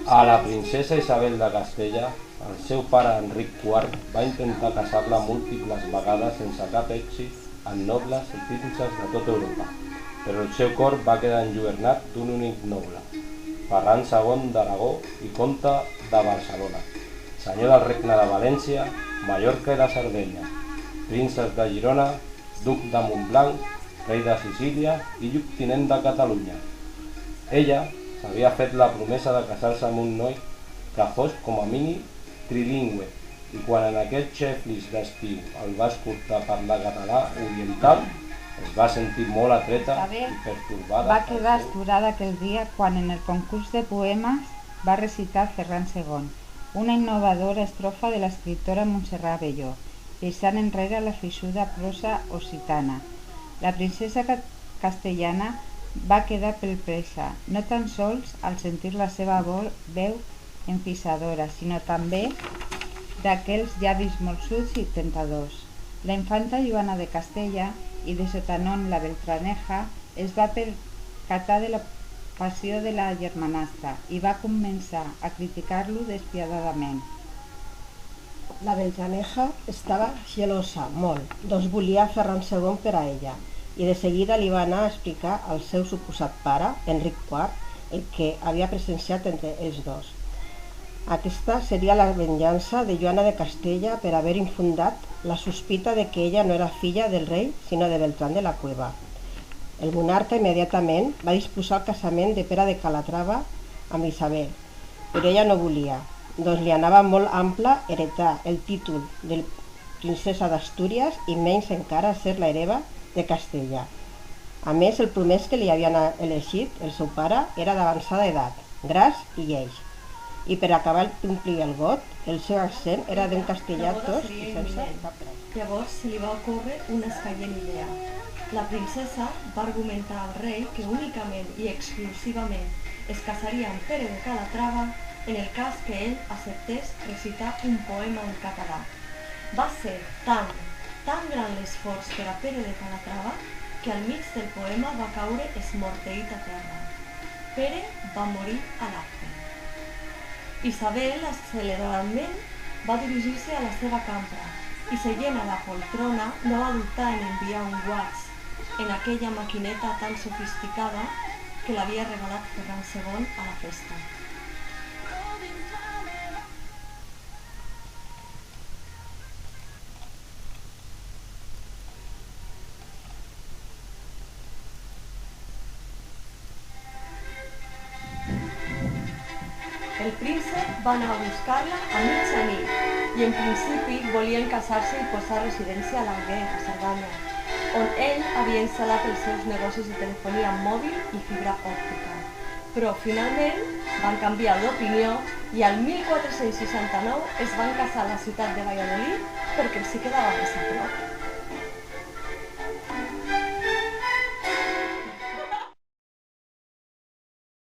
A la princesa Isabel de Castella, el seu pare Enric IV va intentar casar-la múltiples vegades sense cap èxit amb nobles i prínceps de tota Europa, però el seu cor va quedar enlluernat d'un únic noble, Ferran II d'Aragó i comte de Barcelona, senyor del regne de València, Mallorca i la Sardenya, príncep de Girona, duc de Montblanc, rei de Sicília i lloctinent de Catalunya. Ella s'havia fet la promesa de casar-se amb un noi que fos com a mínim trilingüe, i quan en aquest xeflis d'estiu el va escoltar parlar català oriental, es va sentir molt atreta i pertorbada. Va quedar astorada aquell dia quan en el concurs de poemes va recitar Ferran II, una innovadora estrofa de l'escriptora Montserrat Belló, deixant enrere la feixuda prosa occitana. La princesa castellana va quedar perplexa, no tan sols al sentir la seva veu emfisadora, sinó també d'aquells llavis molsuts i tentadors. La infanta Joana de Castella i de Sotanón la Beltraneja es va percatar de la passió de la germanastra i va començar a criticar-lo despiadadament. La Beltraneja estava gelosa, molt, doncs volia Ferran II per a ella, i de seguida li va anar a explicar al seu suposat pare, Enric IV, el que havia presenciat entre ells dos. Aquesta seria la venjança de Joana de Castella per haver infundat la sospita de que ella no era filla del rei, sinó de Beltrán de la Cueva. El monarca immediatament va disposar el casament de Pere de Calatrava amb Isabel, però ella no volia, doncs li anava molt ample heretar el títol de princesa d'Astúries i menys encara ser l'hereva de Castella. A més, el promès que li havien elegit, el seu pare, era d'avançada edat, gras i lleig. I per acabar d'omplir el got, el seu accent era d'un castellà tos i sense cap res. Llavors se li va ocórrer una escaient idea. La princesa va argumentar al rei que únicament i exclusivament es casaria amb Pere de Calatrava en el cas que ell acceptés recitar un poema en català. Va ser tan gran l'esforç per a Pere de Calatrava que al mig del poema va caure esmorteït a terra. Pere va morir a l'acte. Isabel, acceleradament, va dirigir-se a la seva cambra i, seient a la poltrona, no va dubtar en enviar un WhatsApp en aquella maquineta tan sofisticada que l'havia regalat Ferran II a la festa. El príncep va anar a buscar-la a mitjanit i en principi volien casar-se i posar residència a l'Alguer, a Cerdanya, on ell havia instal·lat els seus negocis de telefonia mòbil i fibra òptica. Però finalment van canviar d'opinió i al 1469 es van casar a la ciutat de Valladolid perquè els hi quedava més a prop.